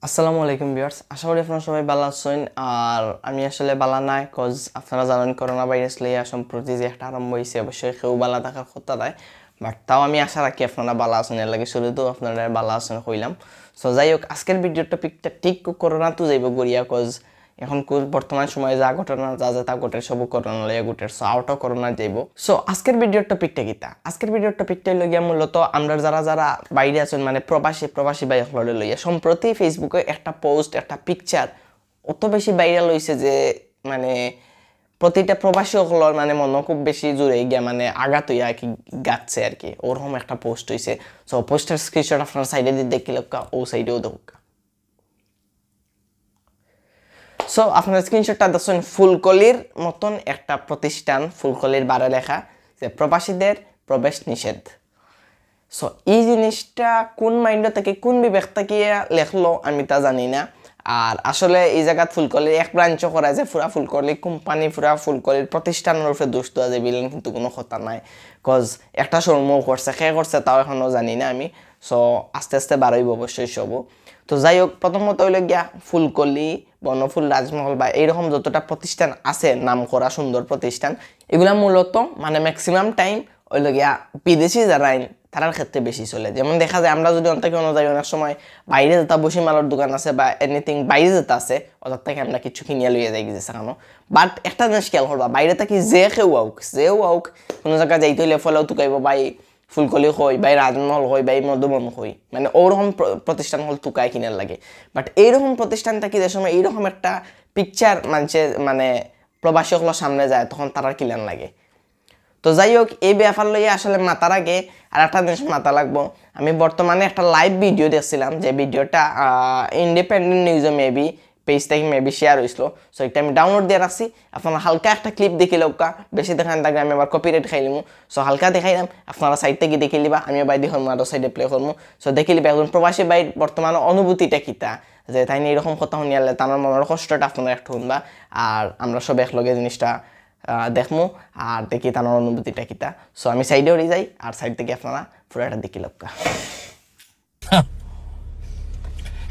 আসসালামু আলাইকুম ভিউয়ার্স, আশা করি আপনারা সবাই ভালো আছেন। আর আমি আসলে ভালো নাই, কজ আপনারা জানেন করোনা ভাইরাস লইয়া সম্প্রতি যে একটা আরম্ভ হয়েছে, অবশ্যই কেউ ভালো থাকার কথা নাই। বাট তাও আমি আশা রাখি আপনারা ভালো আছেন, এর লাগে শুরু তো আপনারা ভালো আছেন কইলাম। সো যাই হোক, আজকের ভিডিও টপিকটা ঠিক করোনা তো যাইব গড়িয়া, কজ এখন বর্তমান সময়ে যা ঘটনা যা তা ঘটে সব করোনা লইয়া ঘটে। সো আউটও করোনা যাইব। সো আজকের ভিডিওর টপিকটা কিতা? আজকের ভিডিওর টপিকটা লইয়া মূলত আমরা যারা বাইরে আছেন, মানে প্রবাসী ভাই হলরে লইয়া সম্প্রতি ফেসবুকে একটা পোস্ট, একটা পিকচার অত বেশি ভাইরাল হয়েছে যে মানে প্রতিটা প্রবাসী হলর মানে মনে খুব বেশি জুড়ে গিয়া মানে আঘাত হইয়া আর কি গাচ্ছে আর কি, ওরকম একটা পোস্ট হয়েছে। সো পোস্টার স্ক্রিনশট আপনার সাইডে দিয়ে দেখলে ও সাইডেও দেখুক। সো আপনার স্ক্রিনশটটা দেখছেন ফুলকলির মতন একটা প্রতিষ্ঠান, ফুলকলির বারে লেখা যে প্রবাসীদের প্রবেশ নিষেধ। সো এই জিনিসটা কোন মাইন্ড থেকে কোন বিবেক থেকে লেখলো আমি তা জানি না। আর আসলে এই জায়গাত ফুলকলির এক ব্রাঞ্চ করা যে পুরা ফুলকলি কোম্পানি, পুরা ফুলকলির প্রতিষ্ঠানের উপরে দোষ দেওয়া যে বিলেন কিন্তু কোনো কথা নাই, কজ একটা শর্মও করছে, খেয়ে করছে তাও এখনও জানি না আমি। সো আস্তে আস্তে বাড়াইব অবশ্যই সব। তো যাই হোক, প্রথমত হইল গিয়া ফুলকলি, বনফুল, রাজমহল বা এইরকম যতটা প্রতিষ্ঠান আছে নাম করা সুন্দর প্রতিষ্ঠান, এগুলা মূলত মানে ম্যাক্সিমাম টাইম হইল গিয়া বিদেশি যারা আইন তারার ক্ষেত্রে বেশি চলে। যেমন দেখা যায় আমরা যদি অন্তকে অনুযায়ী অনেক সময় বাইরে যেটা বসি মালার দোকান আছে বা এনিথিং বাইরে যেটা আছে ওদের থেকে আমরা কিছু কিনিয়া লইয়া যাই গেছে কেন। বাট একটা জিনিস খেয়াল করবা, বাইরে থাকি যে কেউ আউক কোনো জায়গায় যাইতে হইলে ফলেও তুকাইব বাই ফুলকলি হই বাই রাজমহল হই বাই মধুবন হই, মানে ওরকম প্রতিষ্ঠান হল তুকায় কিনার লাগে। বাট এইরকম প্রতিষ্ঠান থাকি যে সময় এইরকম একটা পিকচার মানুষের মানে প্রবাসী হলো সামনে যায় তখন তারা কিলান লাগে। তো যাই হোক, এই ব্যাপার লইয়া আসলে মাথার আগে আর একটা জিনিস মাথা লাগবো। আমি বর্তমানে একটা লাইভ ভিডিও দেখছিলাম, যে ভিডিওটা ইন্ডিপেন্ডেন্ট নিউজে মেবি পেজ থেকে মেবি শেয়ার হয়েছিল। সো এটা আমি ডাউনলোড দিয়ে রাখছি, আপনারা হালকা একটা ক্লিপ দেখি লোকা, বেশি দেখান থাকলে আমি আবার কপিরাইট খাই লিমু। সো হালকা দেখাইলাম, আপনারা সাইড থেকে দেখে লিবা, আমিও বাই দেখুন আরও সাইডে প্লে করবো। সো দেখে লিবা একজন প্রবাসী বাইর বর্তমানে অনুভূতিটা কিতা, যে তাই নিয়ে এরকম কথা শুনিয়ালে তার মনের কষ্টটা আপনারা একটু শুনবা, আর আমরা সব একলগে জিনিসটা দেখমু আর দেখি তার অনুভূতিটা কিতা। সো আমি সাইডে উড়ে যাই আর সাইড থেকে আপনারা পুরোটা দেখি লোকা।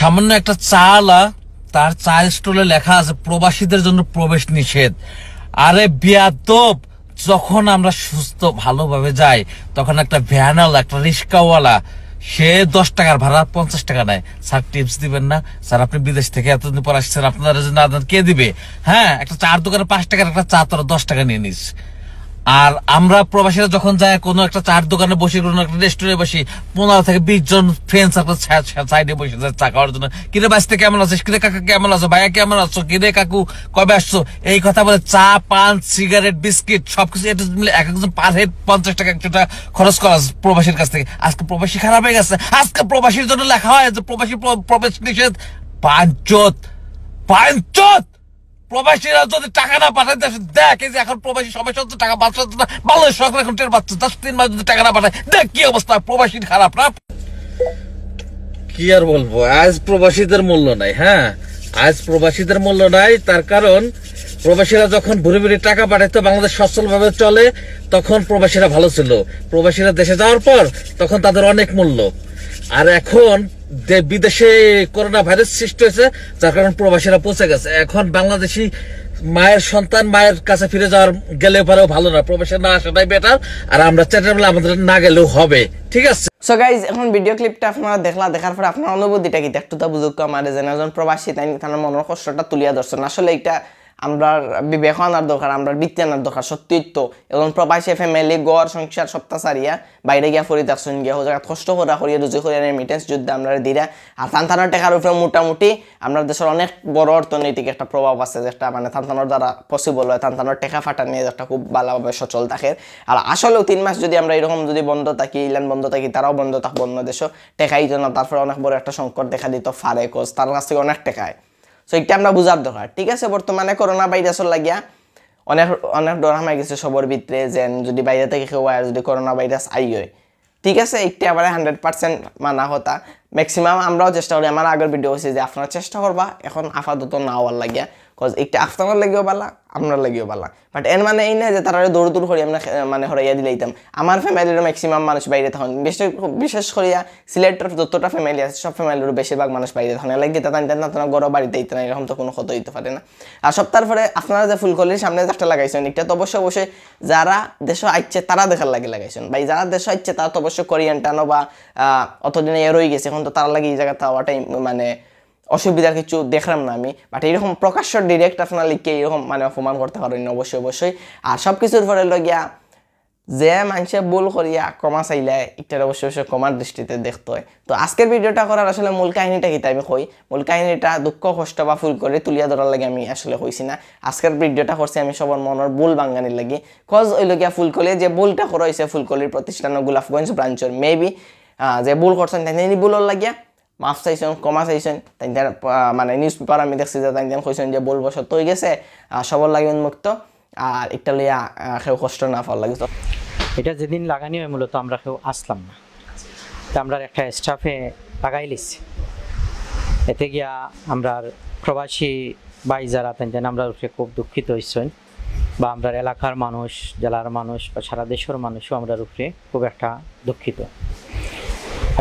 সামান্য একটা চালা, তার চায়ের স্টলে লেখা আছে প্রবাসীদের জন্য প্রবেশ নিষেধ। আরে বিয়াদব, যখন আমরা সুস্থ ভালোভাবে যাই তখন একটা ভ্যানাল, একটা রিক্সাওয়ালা সে 10 টাকার ভাড়া 50 টাকা নেয়। স্যার টিপস দিবেন না? স্যার আপনি বিদেশ থেকে এতদিন পর আসছেন, আপনারা কে দিবে? হ্যাঁ, একটা চার দোকানে 5 টাকার একটা চা তোরা 10 টাকা নিয়ে নিস। আর আমরা প্রবাসীরা যখন যায় কোনো একটা চার দোকানে বসি, কোনো একটা রেস্টুরেন্টে বসি, 15 থেকে 20 জন ফ্রেন্ডস আপনার সাইডে বসে যায় চা খাওয়ার জন্য। কিরে বাঁচতে কেমন আছিস? কিরে কাকা কেমন আছো? ভাইয়া কেমন আছো? কিরে কাকু কবে আসছো? এই কথা বলে চা, পান, সিগারেট, বিস্কিট সবকিছু এটা মিলে এক একজন পার হেড 50 টাকা একটা খরচ করা প্রবাসীর কাছ থেকে। আজকে প্রবাসী খারাপ হয়ে গেছে, আজকে প্রবাসীর জন্য লেখা হয় যে প্রবাসী প্রবেশ নিষেধ। পাঁচজত প্রবাসীরা যদি টাকা না পাঠায়, দেখ এই যে এখন প্রবাসী সবাই সত্য টাকা পাঠাচ্ছে না, বাংলাদেশ সরকার এখন টের পাচ্ছে 10-3 মাস যদি টাকা না পাঠায়, দেখ কি অবস্থা, প্রবাসীর খারাপ না? কি আর বলবো, আজ প্রবাসীদের মূল্য নাই। হ্যাঁ, আজ প্রবাসীদের মূল্য নাই, তার কারণ প্রবাসীরা যখন ভুরি ভুরি টাকা পাঠাইতো, বাংলাদেশ সচ্ছল ভাবে চলে, তখন প্রবাসীরা ভালো ছিল। প্রবাসীরা দেশে যাওয়ার পর তখন তাদের অনেক মূল্য। আর এখন বিদেশে করোনা ভাইরাস সৃষ্টি হয়েছে, যার কারণে প্রবাসীরা পৌঁছে গেছে। এখন বাংলাদেশি মায়ের সন্তান মায়ের কাছে ফিরে যাওয়ার গেলে পরেও ভালো না, প্রবাসী না আসাটাই বেটার। আর আমরা চেষ্টা করলে আমাদের না গেলেও হবে, ঠিক আছে? সো গাইজ, এখন ভিডিও ক্লিপটা আপনারা দেখার পর আপনার অনুভূতিটা কি একটু তা বুঝুক আমার, যেন একজন প্রবাসী তাই তার মনের কষ্টটা তুলিয়া ধরছেন। আসলে এটা আমরা বিবেক আনার দরকার, আমরা বৃত্তি আনার দরকার। সত্যি তো এখন প্রবাসী ফ্যামিলি গড় সংসার সপ্তাহ সারিয়া বাইরে গিয়া ফরি থাকছেন, গিয়া ও জায়গা কষ্ট করা করিয়া রুজি করিয়া রেমিটেন্স যুদ্ধ আমরা দিরা। আর থানথানোর টাকার উপরে মোটামুটি আমরা দেশের অনেক বড় অর্থনৈতিক একটা প্রভাব আছে, যেটা মানে থানথানোর দ্বারা পসিবল হয়। থানথানোর টাকা ফাটা নিয়ে একটা খুব ভালোভাবে সচল থাকে। আর আসলেও 3 মাস যদি আমরা এরকম যদি বন্ধ থাকি, ইলান বন্ধ থাকি, তারাও বন্ধ থাকবো, অন্য দেশও টেকাই না, তারপরে অনেক বড় একটা সংকট দেখা দিত ফারে, কোচ তার কাছ থেকে অনেক টেকায়। সো এটা আমরা বুঝার দরকার, ঠিক আছে? বর্তমানে করোনা ভাইরাসের লাগিয়া অনেক ডর হামাই গেছে সবর ভিতরে, যে যদি বাইরে থেকে কেউ আর যদি করোনা ভাইরাস আই হয়, ঠিক আছে? এইটা আবার 100% মানা হতা। ম্যাক্সিমাম আমরাও চেষ্টা করি, আমার আগের ভিডিও হয়েছে যে আপনারা চেষ্টা করবা এখন আপাতত না হওয়ার লাগিয়া, কজ একটা আপনার লাগেও বালা আপনার লাগেও বালা বাট এর মানে এই না যে তারা দৌড় দৌড় করি আমরা মানে হরাইয়া দিলাইতাম আমার ফ্যামিলির ম্যাক্সিমাম মানুষ বাইরে তখন বিশেষ করিয়া সিলেটের যতটা ফ্যামিলি আছে সব ফ্যামিলির বেশিরভাগ মানুষ বাইরে তখন লাগে তাই না তোমার গড় বাড়িতে দিতে না এরকম তো কোনো ক্ষত হইতে পারে না আর সপ্তাহের পরে আপনারা যে ফুলকলির সামনে একটা লাগাইছেন এটা তো অবশ্যই যারা দেশ আইচ্ছে তারা দেখার লাগে লাগাইছেন ভাই যারা দেশ আইচ্ছে তারা তো অবশ্যই কোরিয়ান টানো বা অতদিনে রয়ে গেছে এখন তো তারা লাগে এই জায়গাটা হওয়াটাই মানে অসুবিধা কিছু দেখলাম না আমি বাট এরকম প্রকাশ্য ডিরেক্ট আপনার লিখে এরকম মানে অপমান করতে পারেন অবশ্যই আর সব কিছুর পরে লগিয়া যে মানুষে ভুল করিয়া কমা চাইলে এটার অবশ্যই কমার দৃষ্টিতে দেখতে হয় তো আজকের ভিডিওটা করার আসলে মূল কাহিনীটা কি আমি কই মূল কাহিনীটা দুঃখ কষ্ট বা ফুল করে তুলিয়া ধরার লাগে আমি আসলে কইছি না আজকের ভিডিওটা করছি আমি সবার মনের ভুল বাঙ্গানির লাগি কজ ওই লগিয়া ফুলকলি যে ভুলটা করা হয়েছে ফুলকলির প্রতিষ্ঠান গোলাপগঞ্জ ব্রাঞ্চের মেবি যে ভুল করছেন তাই ভুলর লাগিয়া মাফ চাইছেন কমা চাইছেন তাই মানে নিউজ পেপার আমি দেখছি যে তাই কইছেন যে ভুল বসত হয়ে গেছে সবার লাগে উন্মুক্ত আর একটা লইয়া কেউ কষ্ট না পাওয়ার লাগে এটা যেদিন লাগানি হয় মূলত আমরা কেউ আসলাম না তো আমরা একটা স্টাফে লাগাই লিছি এতে গিয়া আমরা প্রবাসী ভাই যারা তাই আমরা খুব দুঃখিত হয়েছেন বা আমরা এলাকার মানুষ জেলার মানুষ বা সারা দেশের মানুষও আমরা উপরে খুব একটা দুঃখিত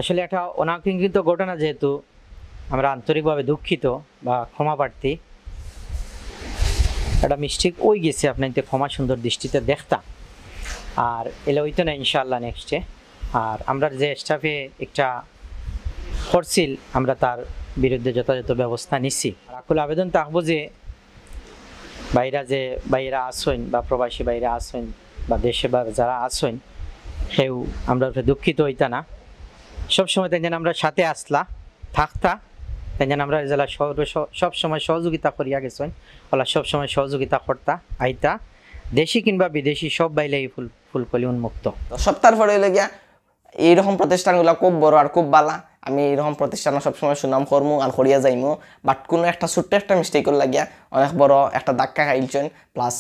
আসলে একটা অনাকাঙ্ক্ষিত ঘটনা যেহেতু আমরা আন্তরিকভাবে দুঃখিত বা ক্ষমা প্রার্থী একটা মিস্টেক ওই গেছে আপনাদের ক্ষমা সুন্দর দৃষ্টিতে দেখতাম আর এলে হইতো না ইনশাআল্লাহ নেক্সটে আর আমরা যে স্টাফে একটা করছিল আমরা তার বিরুদ্ধে যথাযথ ব্যবস্থা নিচ্ছি আর আকুল আবেদন থাকবো যে বাইরা আসেন বা প্রবাসী বাইরে আসেন বা দেশে বা যারা আসেন সেও আমরা দুঃখিত হইতা না সবসময় তাই যেন আমরা সাথে আসলা থাকতা তাই যেন আমরা জেলা সবসময় সহযোগিতা করিয়া গেছেন ওলা সবসময় সহযোগিতা করতা আইতা দেশি কিংবা বিদেশি সব বাইলেই ফুলকলি উন্মুক্ত সপ্তাহের পরে হইলে গিয়া এইরকম প্রতিষ্ঠানগুলো খুব বড় আর খুব বালা আমি এরকম প্রতিষ্ঠান সবসময় সুনাম করমু আর করিয়া যাইমু বাট কোনো একটা ছোট্ট একটা মিস্টেকের লাগিয়া অনেক বড় একটা ধাক্কা খাইলছেন প্লাস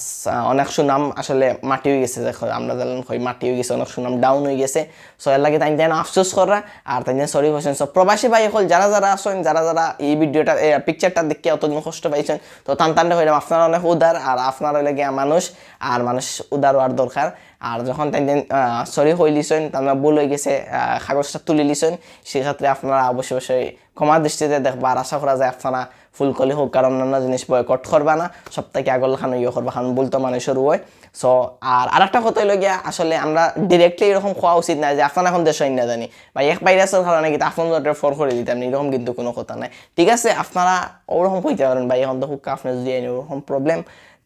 অনেক সুনাম আসলে মাটি হয়ে গেছে দেখো আমরা জানেন মাটি হয়ে গেছে অনেক সুনাম ডাউন হয়ে গেছে সো এর লাগে তাই আফসোস করা আর তাই সরি হয়েছেন সব প্রবাসী ভাই হল যারা আসেন যারা এই ভিডিওটা পিকচারটা দেখে অতদিন কষ্ট পাইছেন তো টানটানটা হইলাম আপনারা অনেক উদার আর আপনারা হইলে গিয়া মানুষ উদার হওয়ার দরকার আর যখন তাই সরি হইলিছেন তারা ভুল হয়ে গেছে কাগজটা তুলে লিছেন সেক্ষেত্রে আপনারা অবশ্যই ক্ষমা দৃষ্টিতে দেখবা আর আশা করা যায় আপনারা ফুলকলি হোক কারণ অন্যান্য জিনিস বয়কট করবা না সপ্তাহে আগল খান ইয়ে করবা খান বলতো মানে শুরু হয় সো আর একটা কথা হইল গিয়া আসলে আমরা ডিরেক্টলি এরকম খাওয়া উচিত না যে আপনারা এখন দেশ না জানি বা এক ভাইরাসের কারণে কিন্তু আপনার ফোন করে দিতাম এরকম কিন্তু কোনো কথা নাই ঠিক আছে আপনারা ওরকম কইতে পারেন ভাই এখন তো হুক্কা আপনার যদি ওরকম প্রবলেম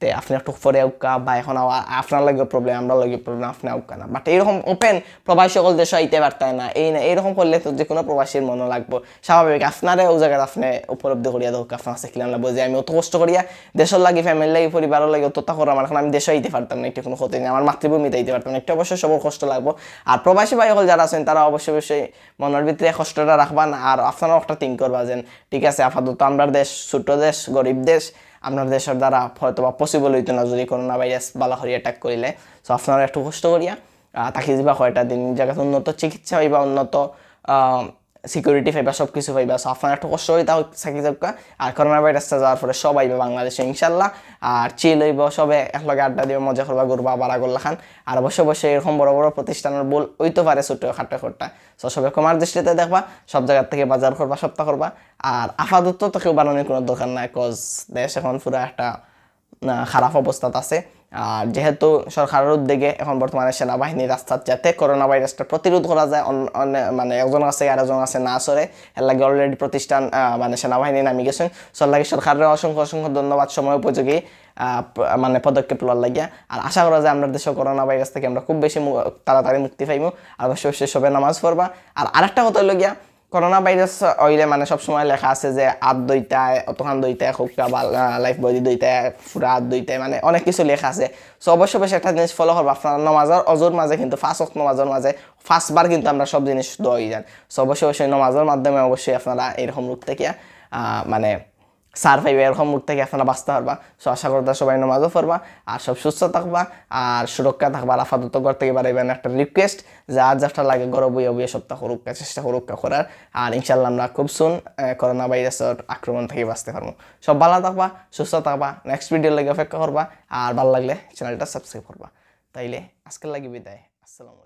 তে আপনি একটু পরে উক্কা বা এখন আপনার লাগে প্রবলেম আমরা লাগে প্রবলেম আপনি উক্কা না বাট এইরকম ওপেন প্রবাসী সকল দেশে আইতে পারতাম না এইরকম করলে তো যে কোনো প্রবাসীর মনে লাগবো স্বাভাবিক আপনারা ও জায়গায় আপনি উপলব্ধি করিয়া দেখ আপনার শিখলাম না বুঝে আমি অত কষ্ট করিয়া দেশের লাগে ফ্যামিলি লাগে পরিবারের লাগে অতটা করা আমার এখন আমি দেশে আইতে পারতাম না একটু কোনো ক্ষতি নেই আমার মাতৃভূমিতে আইতে পারতাম না একটু অবশ্যই সবার কষ্ট লাগবো আর প্রবাসী ভাই সকল যারা আছেন তারা অবশ্যই মনের ভিতরে কষ্টটা রাখবা না আর আপনারাও একটা থিঙ্ক করবা যেন ঠিক আছে আপাতত আমরা দেশ ছোট্ট দেশ গরিব দেশ আপনার দেশের দ্বারা হয়তো বা পসিবল হইতো না যদি করোনা ভাইরাস বালা করিয়া অ্যাটাক করিলে সো আপনারা একটু কষ্ট করিয়া তাকে যাবা কয়টা দিন জায়গাতে উন্নত চিকিৎসা হইবা উন্নত সিকিউরিটি পাইবা সব কিছু পাইবা সো আপনারা একটু কষ্ট হইতা থাকি যাবা আর করোনা ভাইরাসটা যাওয়ার পরে সব আইবা বাংলাদেশে ইনশাল্লাহ আর চিল হইব সবে একলগে আড্ডা দিব মজা করবা ঘুরবা বালা করলা খান আর অবশ্যই এরকম বড় বড় প্রতিষ্ঠানের বল হইতে পারে ছোট খাটো খোট্টা সো সবে কমার দৃষ্টিতে দেখবা সব জায়গার থেকে বাজার করবা সপ্তাহ করবা আর আপাতত তো কেউ বানানোর কোনো দরকার নাই কজ দেশ এখন পুরো একটা খারাপ অবস্থাত আছে আর যেহেতু সরকারের উদ্যোগে এখন বর্তমানে সেনাবাহিনী রাস্তার যাতে করোনা ভাইরাসটা প্রতিরোধ করা যায় মানে একজন আছে আর একজন আছে না সরে এর লাগে অলরেডি প্রতিষ্ঠান মানে সেনাবাহিনী নামি গেছেন সর লাগে সরকারের অসংখ্য ধন্যবাদ সময় উপযোগী মানে পদক্ষেপ লওয়ার লাগিয়া আর আশা করা যায় আমরা দেশে করোনা ভাইরাস থেকে আমরা খুব বেশি তাড়াতাড়ি মুক্তি পাইব আর অবশ্যই সবে নামাজ পড়বা আর আরেকটা কথা হইল গিয়া করোনা ভাইরাস হইলে মানে সবসময় লেখা আছে যে হাত দইতায় অতখান দইতায় খুবটা বা লাইফ বডি দইতায় পুরা হাত দইতায় মানে অনেক কিছু লেখা আছে সো অবশ্যই একটা জিনিস ফলো করবো আপনার নমাজের অজুর মাঝে কিন্তু নমাজের মাঝে ফার্স্টবার কিন্তু আমরা সব জিনিস দই যান সো অবশ্যই নমাজের মাধ্যমে অবশ্যই আপনারা এরকম রূপ থেকে মানে সার পাইবে এরকম মুড থেকে আপনারা বাঁচতে পারবা। সো আশা করতে সবাই নামাজও পড়বা আর সব সুস্থ থাকবা আর সুরক্ষা থাকবা। আর আপাতত ঘর থেকে বাড়াইবেন একটা রিকোয়েস্ট, যা যেটা লাগে ঘরে বইয়া বইয়া সপ্তাহ সুরক্ষা চেষ্টা সুরক্ষা করার। আর ইনশাল্লাহ আমরা খুব সুন করোনা ভাইরাসের আক্রমণ থেকে বাঁচতে পারবো। সব ভালো থাকবা, সুস্থ থাকবা, নেক্সট ভিডিওর লাগে অপেক্ষা করবা। আর ভালো লাগলে চ্যানেলটা সাবস্ক্রাইব করবা। তাইলে আজকের লাগে বিদায়, আসসালামু আলাইকুম।